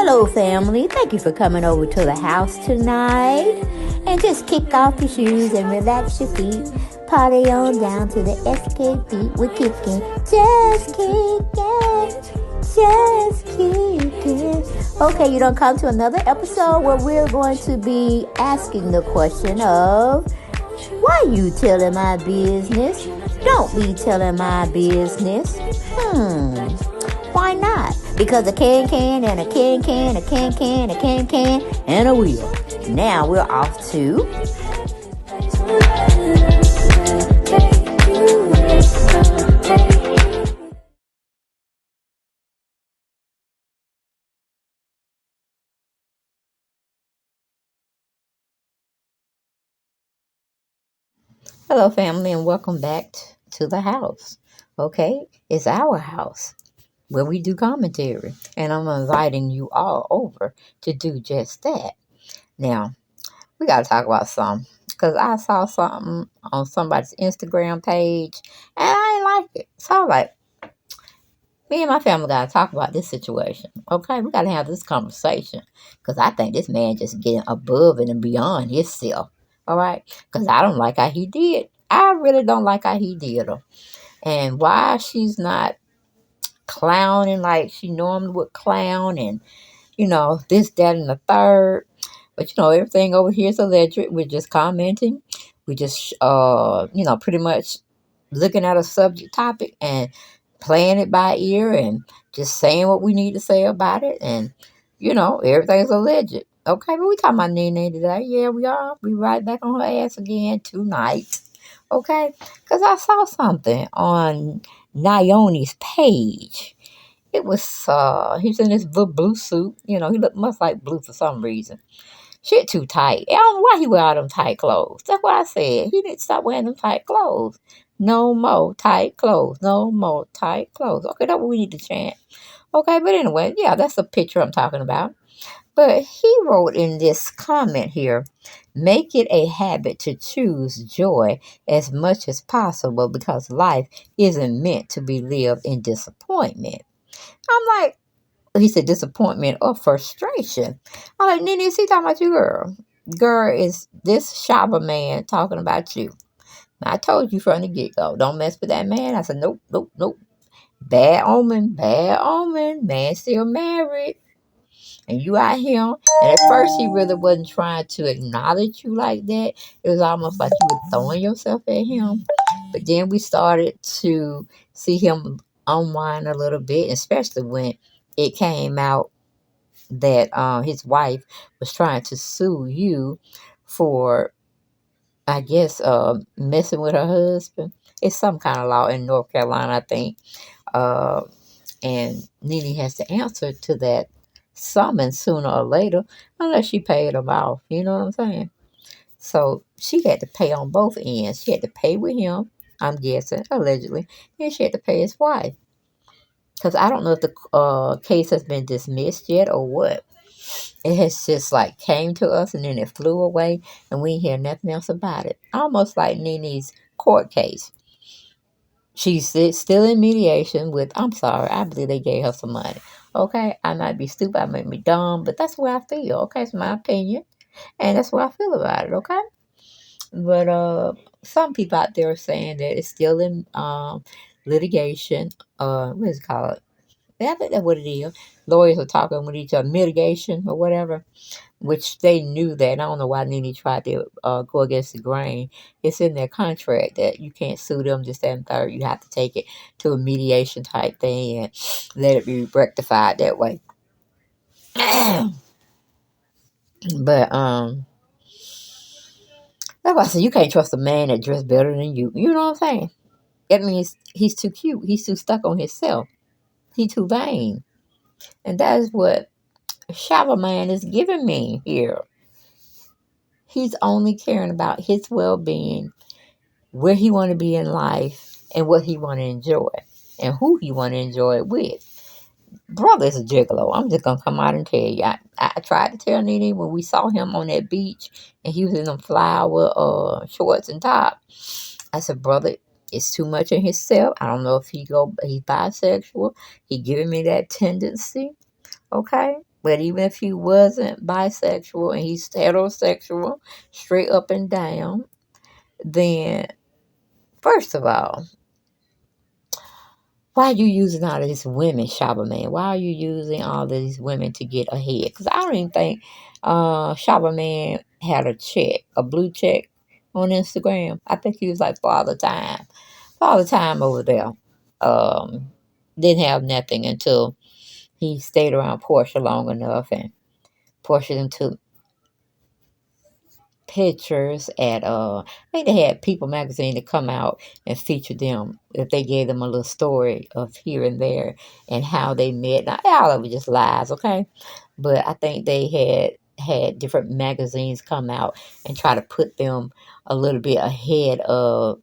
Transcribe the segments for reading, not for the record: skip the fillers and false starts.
Hello, family. Thank you for coming over to the house tonight. And just kick off your shoes and relax your feet. Party on down to the SK beat. We're kicking. Just kicking. Just kicking. Okay, you don't come to another episode where we're going to be asking the question of, why you telling my business? Don't be telling my business. Why not? Because a can and a can, a can, and a wheel. Now we're off to... Hello, family, and welcome back to the house. Okay, it's our house where we do commentary, and I'm inviting you all over to do just that. Now, we got to talk about something, because I saw something on somebody's Instagram page, and I ain't like it. So I was like, me and my family got to talk about this situation. Okay, we got to have this conversation, because I think this man just getting above and beyond himself. All right, because I don't like how he did. I really don't like how he did her. And why she's not clowning like she normally would clown, and this, that, and the third. But everything over here is alleged. We're just commenting. We just pretty much looking at a subject topic and playing it by ear and just saying what we need to say about it. And everything's alleged. Okay, but we talking about Nene today. Yeah, we are. We right back on her ass again tonight. Okay, because I saw something on Naomi's page. It was, he's in this blue suit. He looked much like blue for some reason. Shit too tight. I don't know why he wear all them tight clothes. That's what I said. He need to stop wearing them tight clothes. No more tight clothes. No more tight clothes. Okay, that's what we need to chant. Okay, but anyway, yeah, that's the picture I'm talking about. But he wrote in this comment here, make it a habit to choose joy as much as possible because life isn't meant to be lived in disappointment. I'm like, he said disappointment or frustration. I'm like, Nene, is he talking about you, girl? Girl, is this ShabaMan talking about you? Now, I told you from the get-go, don't mess with that man. I said, nope, nope, nope. Bad omen, bad omen. Man still married. And you out here. And at first, he really wasn't trying to acknowledge you like that. It was almost like you were throwing yourself at him. But then we started to see him unwind a little bit, especially when it came out that his wife was trying to sue you for, I guess, messing with her husband. It's some kind of law in North Carolina, I think. And Nene has to answer to that summons sooner or later, unless she paid him off. You know what I'm saying? So she had to pay on both ends. She had to pay with him, I'm guessing, allegedly, and she had to pay his wife. Because I don't know if the case has been dismissed yet or what. It has just came to us and then it flew away and we hear nothing else about it. Almost like Nene's court case. She's still in mediation with, I'm sorry, I believe they gave her some money. Okay, I might be stupid, I might be dumb, but that's where I feel. Okay, it's my opinion. And that's what I feel about it, okay? But some people out there are saying that it's still in litigation. What is it called? I think that's what it is. Lawyers are talking with each other, mitigation or whatever, which they knew that. I don't know why Nene tried to go against the grain. It's in their contract that you can't sue them this, that, and third. You have to take it to a mediation type thing and let it be rectified that way. But that's why I said you can't trust a man that dressed better than you. You know what I'm saying? That means he's too cute. He's too stuck on himself. He's too vain. And that is what ShabaMan is giving me here. He's only caring about his well-being, where he want to be in life, and what he want to enjoy, and who he want to enjoy it with. Brother is a gigolo. I'm just going to come out and tell you. I tried to tell Nene when we saw him on that beach, and he was in them flower shorts and top. I said, brother, it's too much in himself. I don't know if he's bisexual. He giving me that tendency. Okay? But even if he wasn't bisexual and he's heterosexual, straight up and down, then first of all, why are you using all of these women, ShabaMan? Why are you using all of these women to get ahead? Because I don't even think ShabaMan had a check, a blue check on Instagram. I think he was like Father Time. Father Time over there. Um, didn't have nothing until he stayed around Portia long enough, and Portia then took pictures at I think they had People magazine to come out and feature them if they gave them a little story of here and there and how they met. Now all of it just lies, okay? But I think they had different magazines come out and try to put them a little bit ahead of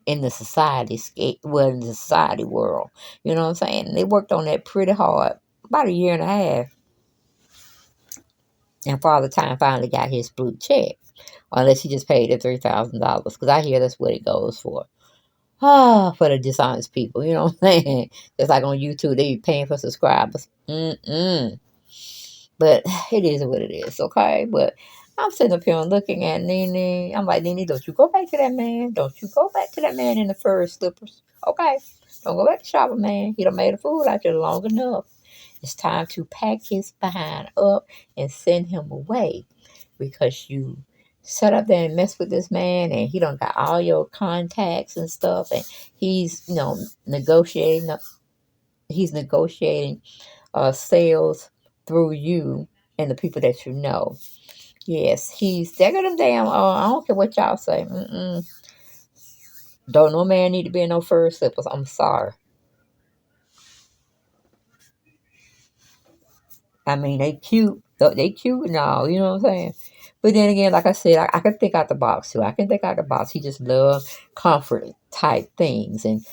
in the well, in the society world. You know what I'm saying? They worked on that pretty hard, about a year and a half, and Father Time finally got his blue check. Unless he just paid the $3,000, because I hear that's what it goes for. For the dishonest people, you know what I'm saying? Just like on YouTube, they be paying for subscribers. But it is what it is, okay? But I'm sitting up here and looking at Nene. I'm like, Nene, don't you go back to that man. Don't you go back to that man in the fur slippers, okay? Don't go back to ShabaMan. He done made a fool out you long enough. It's time to pack his behind up and send him away, because you set up there and mess with this man, and he done got all your contacts and stuff, and he's negotiating. He's negotiating sales through you and the people that you know. Yes, he's taking them down. I don't care what y'all say. Don't no man need to be in no fur slippers. I'm sorry. I mean, they cute. They cute and all, you know what I'm saying? But then again, like I said, I can think out the box too. I can think out the box. He just loves comfort type things. And,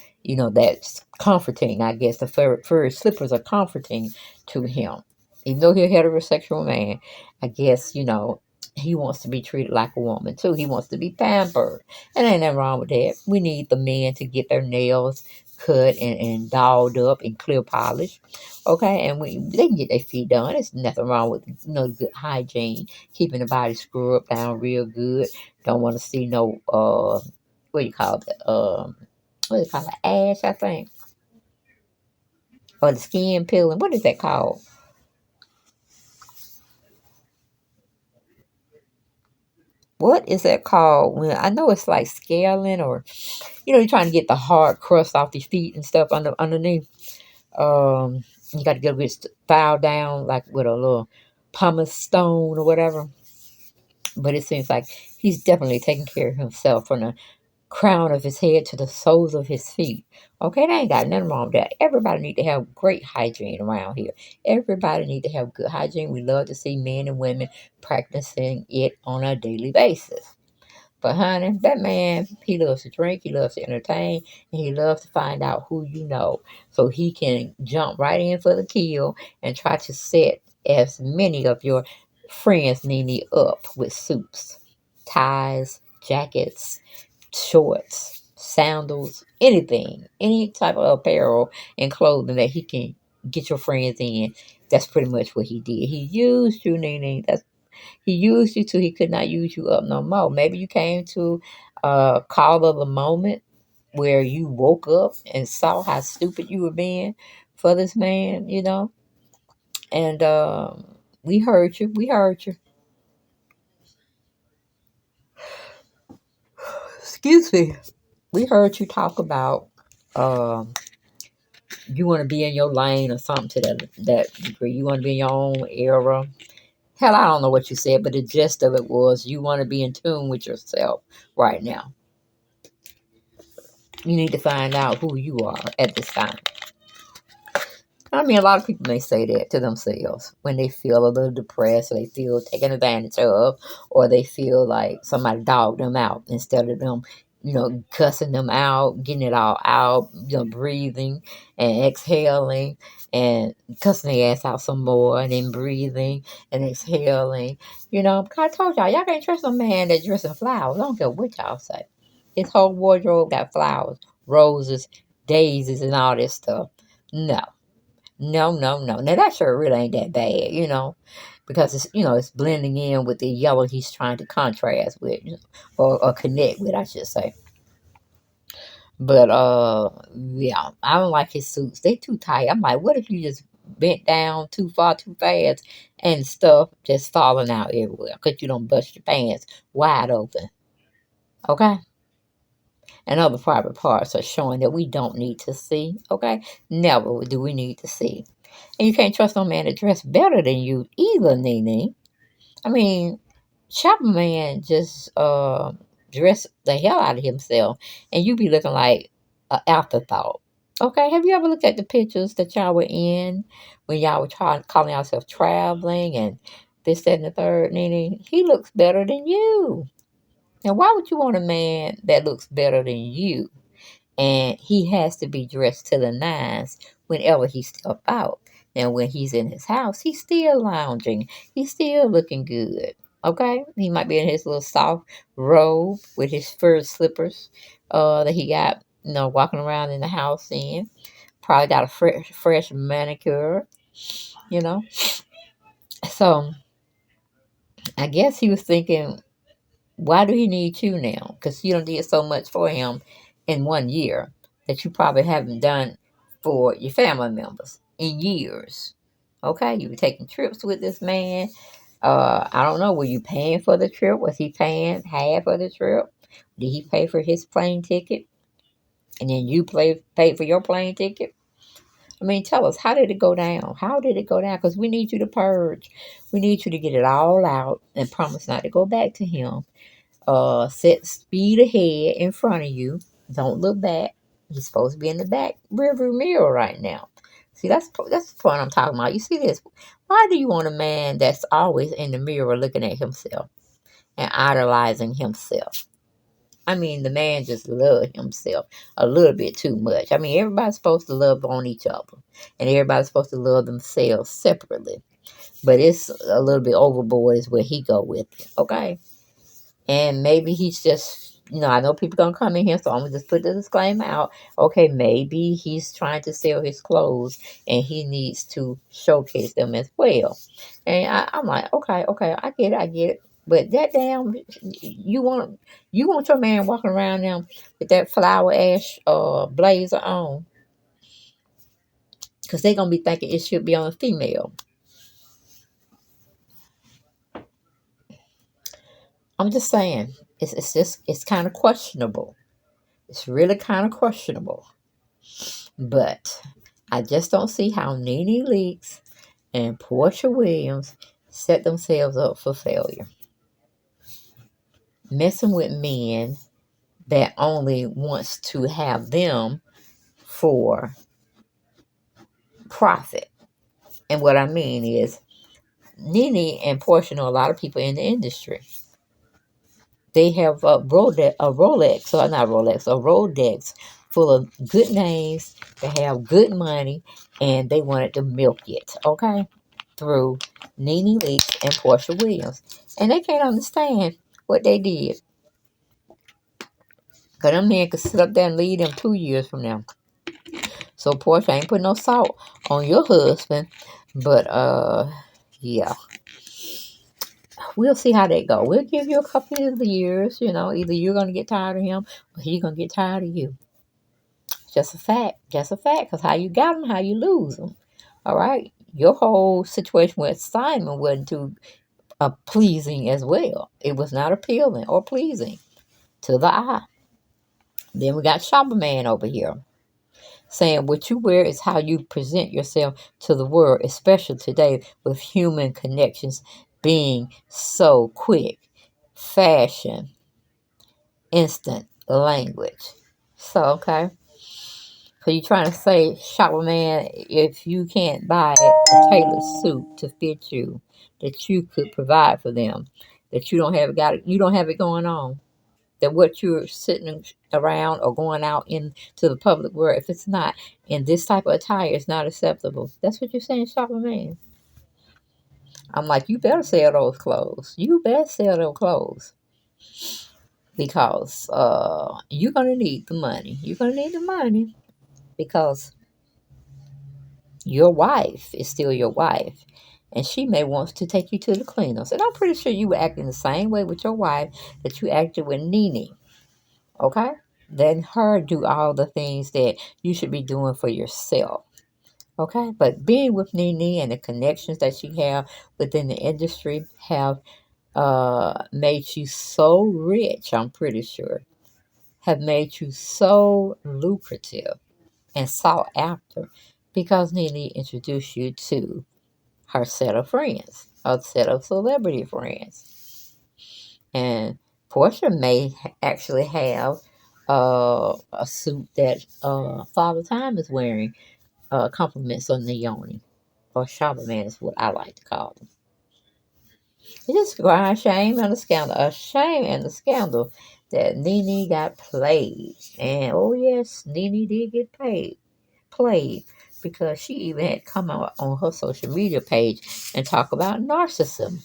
that's comforting. I guess the furry slippers are comforting to him. Even though he's a heterosexual man, I guess, he wants to be treated like a woman too. He wants to be pampered. And ain't nothing wrong with that. We need the men to get their nails cut and dolled up and clear polished. Okay, and they can get their feet done. There's nothing wrong with good hygiene, keeping the body scrubbed down real good. Don't want to see no what do you call it? What do you call it? Ash, I think, or the skin peeling. What is that called? What is that called? When I know it's like scaling, or you're trying to get the hard crust off your feet and stuff underneath. You got to get a bit file down, like with a little pumice stone or whatever. But it seems like he's definitely taking care of himself from the crown of his head to the soles of his feet. Okay, they ain't got nothing wrong with that. Everybody need to have great hygiene around here. Everybody need to have good hygiene. We love to see men and women practicing it on a daily basis. But honey, that man, he loves to drink, he loves to entertain, and he loves to find out who you know, so he can jump right in for the kill and try to set as many of your friends Nene up with suits, ties, jackets, shorts, sandals, anything, any type of apparel and clothing that he can get your friends in. That's pretty much what he did. He used you, Nene. He used you till he could not use you up no more. Maybe you came to a call of the moment where you woke up and saw how stupid you were being for this man, And we heard you. We heard you. Excuse me. We heard you talk about you want to be in your lane or something to that degree. You want to be in your own era. Hell, I don't know what you said, but the gist of it was you want to be in tune with yourself right now. You need to find out who you are at this time. I mean, a lot of people may say that to themselves when they feel a little depressed, or they feel taken advantage of, or they feel like somebody dogged them out instead of them, cussing them out, getting it all out, breathing and exhaling and cussing their ass out some more and then breathing and exhaling. Because I told y'all can't trust a man that dressing flowers. I don't care what y'all say. His whole wardrobe got flowers, roses, daisies, and all this stuff. No. No, no, no. Now that shirt really ain't that bad, because it's blending in with the yellow he's trying to contrast with, or connect with, I should say. But yeah, I don't like his suits. They too tight. I'm like, what if you just bent down too far too fast and stuff just falling out everywhere because you don't bust your pants wide open, okay? And other private parts are showing that we don't need to see, okay? Never do we need to see. And you can't trust no man to dress better than you either, Nene. I mean, ShabaMan just dressed the hell out of himself, and you be looking like an afterthought. Okay, have you ever looked at the pictures that y'all were in when y'all were calling yourself traveling and this, that, and the third, Nene? He looks better than you. Now, why would you want a man that looks better than you? And he has to be dressed to the nines whenever he step out. Now, when he's in his house, he's still lounging. He's still looking good. Okay, he might be in his little soft robe with his fur slippers that he got, walking around in the house in. Probably got a fresh manicure, you know. So I guess he was thinking, why do he need you now? Because you done did so much for him in 1 year that you probably haven't done for your family members in years. Okay, you were taking trips with this man. I don't know, were you paying for the trip? Was he paying half of the trip? Did he pay for his plane ticket? And then you paid for your plane ticket? I mean, tell us, how did it go down? How did it go down? Because we need you to purge. We need you to get it all out and promise not to go back to him. Set speed ahead in front of you. Don't look back. You're supposed to be in the back rearview mirror right now. See, that's the point I'm talking about. You see this? Why do you want a man that's always in the mirror looking at himself and idolizing himself? I mean, the man just loves himself a little bit too much. I mean, everybody's supposed to love on each other, and everybody's supposed to love themselves separately. But it's a little bit overboard is where he go with it. Okay. And maybe he's just, I know people gonna come in here, so I'm gonna just put the disclaimer out. Okay, maybe he's trying to sell his clothes and he needs to showcase them as well. And I'm like, okay, I get it. But that damn, you want your man walking around now with that flower ash blazer on, because they're gonna be thinking it should be on a female. I'm just saying, it's kind of questionable. It's really kind of questionable. But I just don't see how NeneLeakes and Portia Williams set themselves up for failure. Messing with men that only wants to have them for profit. And what I mean is, Nene and Portia know a lot of people in the industry. They have a Rolex full of good names. They have good money, and they wanted to milk it, okay, through NeneLeakes and Portia Williams. And they can't understand what they did. Because them men could sit up there and lead them 2 years from now. So Portia ain't putting no salt on your husband. But, yeah. We'll see how they go. We'll give you a couple of years, Either you're going to get tired of him or he's going to get tired of you. Just a fact. Just a fact. Because how you got him, how you lose him. All right? Your whole situation with Simon wasn't too pleasing as well. It was not appealing or pleasing to the eye. Then we got ShabaMan over here saying what you wear is how you present yourself to the world, especially today with human connections being so quick. Fashion, instant language. So, okay. So you're trying to say, ShabaMan, if you can't buy a tailored suit to fit you, that you could provide for them, that you don't have it going on, that what you're sitting around or going out into the public world, if it's not in this type of attire, it's not acceptable. That's what you're saying, ShabaMan. I'm like, you better sell those clothes. You better sell those clothes. Because you're going to need the money. You're going to need the money because Your wife is still your wife. And she may want to take you to the cleaners. And I'm pretty sure you were acting the same way with your wife that you acted with Nene. Okay? Let her do all the things that you should be doing for yourself. Okay? But being with Nene and the connections that she have within the industry have made you so rich, I'm pretty sure. Have made you so lucrative and sought after because Nene introduced you to her set of friends, a set of celebrity friends. And Portia may actually have a suit that Father Time is wearing, compliments on Naomi, or ShabaMan is what I like to call them. It's just a shame and a scandal. A shame and a scandal that Nene got played. And oh yes, Nene did get played because she even had come out on her social media page and talk about narcissism.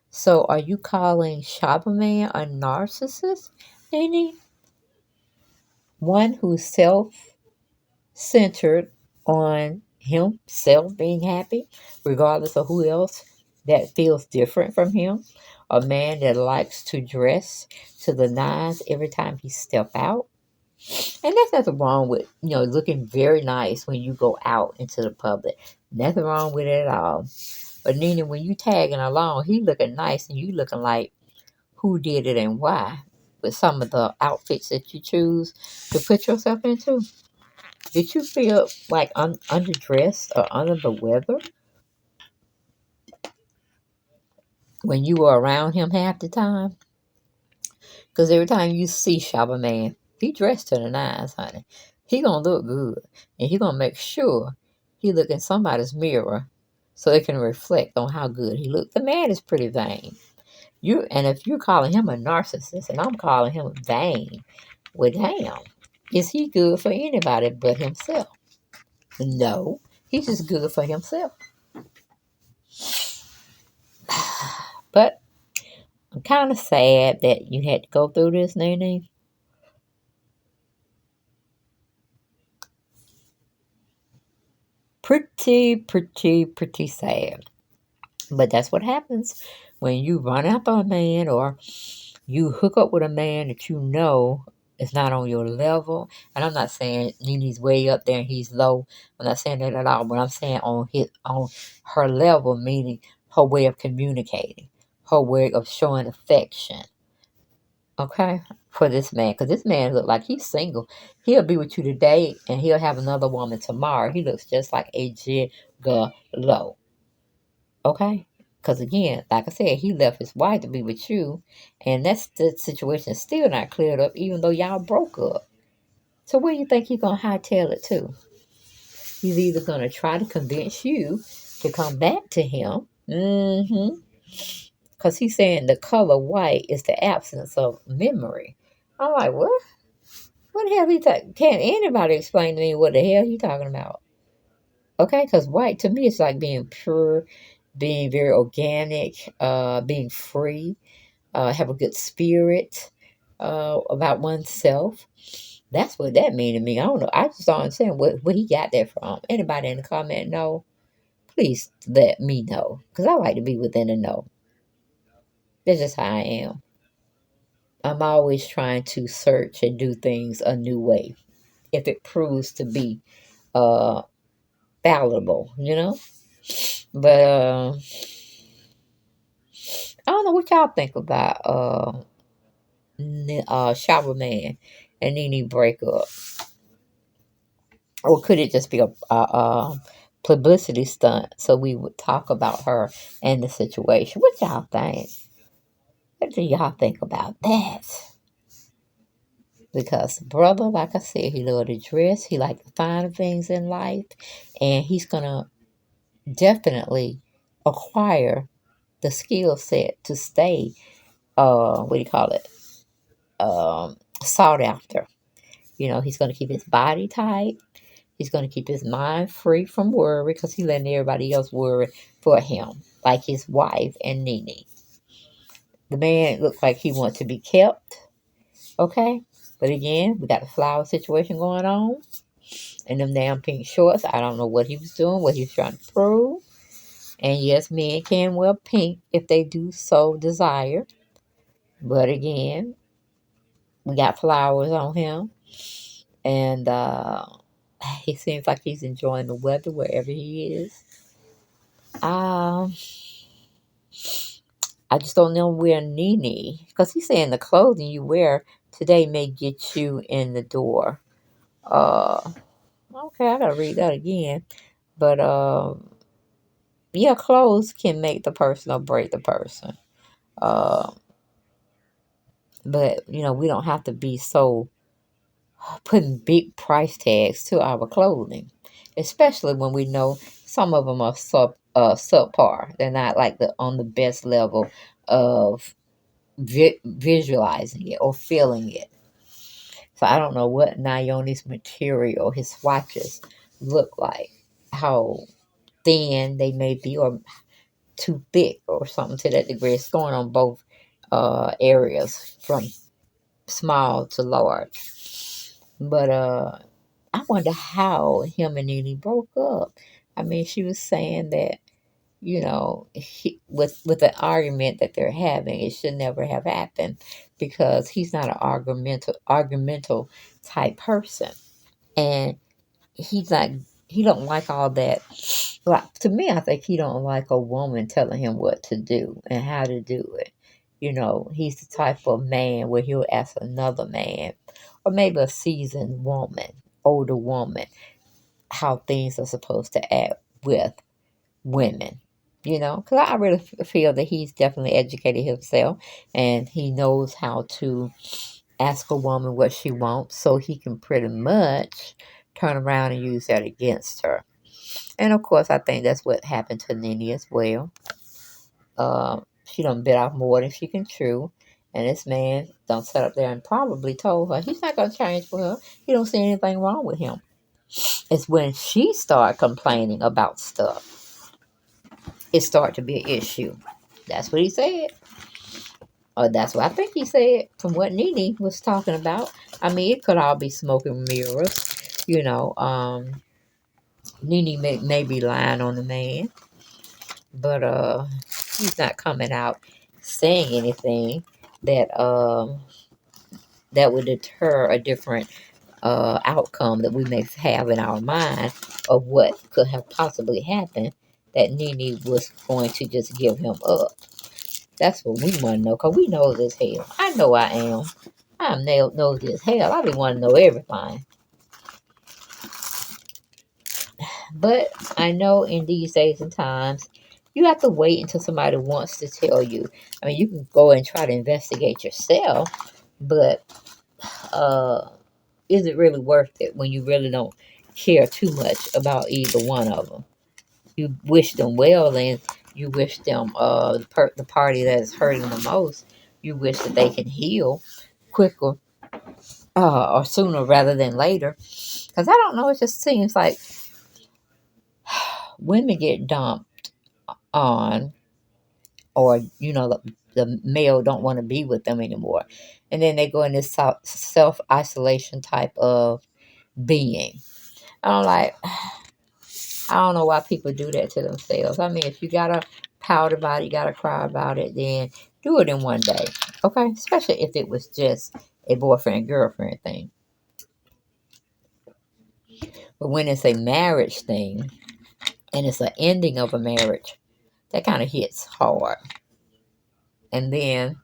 So are you calling ShabaMan a narcissist, Nene? One who's self-centered on himself being happy, regardless of who else that feels different from him. A man that likes to dress to the nines every time he step out. And there's nothing wrong with, looking very nice when you go out into the public. Nothing wrong with it at all. But Nene, when you tagging along, he looking nice and you looking like who did it and why. With some of the outfits that you choose to put yourself into. Did you feel like underdressed or under the weather when you were around him half the time? Because every time you see ShabaMan, he dressed to the nines, honey. He gonna look good, and he gonna make sure he look in somebody's mirror so they can reflect on how good he looked. The man is pretty vain. And if you're calling him a narcissist, and I'm calling him vain, well, damn, is he good for anybody but himself? No, he's just good for himself. But I'm kind of sad that you had to go through this, Nene. Pretty sad. But that's what happens when you run after a man or you hook up with a man that you know is not on your level. And I'm not saying Nene's way up there and he's low. I'm not saying that at all. But I'm saying on her level, meaning her way of communicating, her way of showing affection. Okay, for this man, because this man look like he's single. He'll be with you today, and he'll have another woman tomorrow. He looks just like a gigolo. Okay, because again, like I said, he left his wife to be with you, and that's the situation still not cleared up, even though y'all broke up. So where you think he's gonna hightail it to? He's either gonna try to convince you to come back to him. Because he's saying the color white is the absence of memory. I'm like, what? What the hell he talking? Can't anybody explain to me what the hell he talking about? Okay, because white to me is like being pure, being very organic, being free, have a good spirit about oneself. That's what that mean to me. I don't know. I just don't understand where he got that from. Anybody in the comment know? Please let me know. Because I like to be within the know. That's just how I am. I'm always trying to search and do things a new way. If it proves to be uh palatable. But I don't know what y'all think about Shower Man and Nene breakup, or could it just be a publicity stunt so we would talk about her and the situation? What y'all think? What do y'all think about that? Because brother, like I said, he loved to dress. He liked the finer things in life, and he's gonna definitely acquire the skill set to stay what do you call it, sought after. He's going to keep his body tight. He's going to keep his mind free from worry because he's letting everybody else worry for him, like his wife and Nene. The man looks like he wants to be kept. Okay, but again, we got the flower situation going on. And them damn pink shorts. I don't know what he was doing, what he was trying to prove. And yes, men can wear pink if they do so desire. But again, we got flowers on him. And he seems like he's enjoying the weather wherever he is. Um, I just don't know where Nene, because he's saying the clothing you wear today may get you in the door. Uh, okay, I gotta read that again. But yeah, clothes can make the person or break the person. Uh, but we don't have to be so putting big price tags to our clothing, especially when we know some of them are subpar. They're not like the on the best level of visualizing it or feeling it. So I don't know what Naomi's material, his swatches, look like. How thin they may be, or too thick, or something to that degree. It's going on both areas, from small to large. But I wonder how him and Nene broke up. I mean, she was saying that with the argument that they're having, it should never have happened because he's not an argumental type person, and he's not. He don't like all that. Like, to me, I think he don't like a woman telling him what to do and how to do it. He's the type of man where he'll ask another man, or maybe a seasoned woman, older woman, how things are supposed to act with women. Because I really feel that he's definitely educated himself, and he knows how to ask a woman what she wants, so he can pretty much turn around and use that against her. And of course, I think that's what happened to Nene as well. She done bit off more than she can chew. And this man done sat up there and probably told her he's not going to change for her. He don't see anything wrong with him. It's when she started complaining about stuff, it started to be an issue. That's what he said. Or that's what I think he said from what Nene was talking about. I mean, it could all be smoke and mirrors. Nene may be lying on the man, but he's not coming out saying anything that would deter a different outcome that we may have in our mind of what could have possibly happened, that Nene was going to just give him up. That's what we want to know, because we know as hell. I know I am. I'm nosy as hell. I be wanting to know everything. But I know in these days and times, you have to wait until somebody wants to tell you. I mean, you can go and try to investigate yourself, but is it really worth it when you really don't care too much about either one of them? You wish them well, and you wish them the party that is hurting the most. You wish that they can heal quicker or sooner rather than later. Because I don't know, it just seems like women get dumped on, or the male don't want to be with them anymore, and then they go in this self isolation type of being. I'm like, I don't know why people do that to themselves. I mean, if you gotta pout about it, you gotta cry about it, then do it in one day, okay? Especially if it was just a boyfriend girlfriend thing. But when it's a marriage thing and it's an ending of a marriage, that kind of hits hard. And then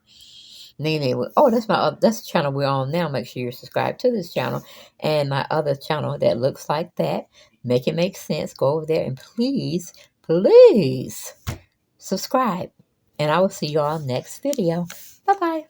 Nene, oh, that's the channel we're on now. Make sure you subscribe to this channel and my other channel that looks like that. Make it make sense. Go over there and please, please subscribe. And I will see you all next video. Bye bye.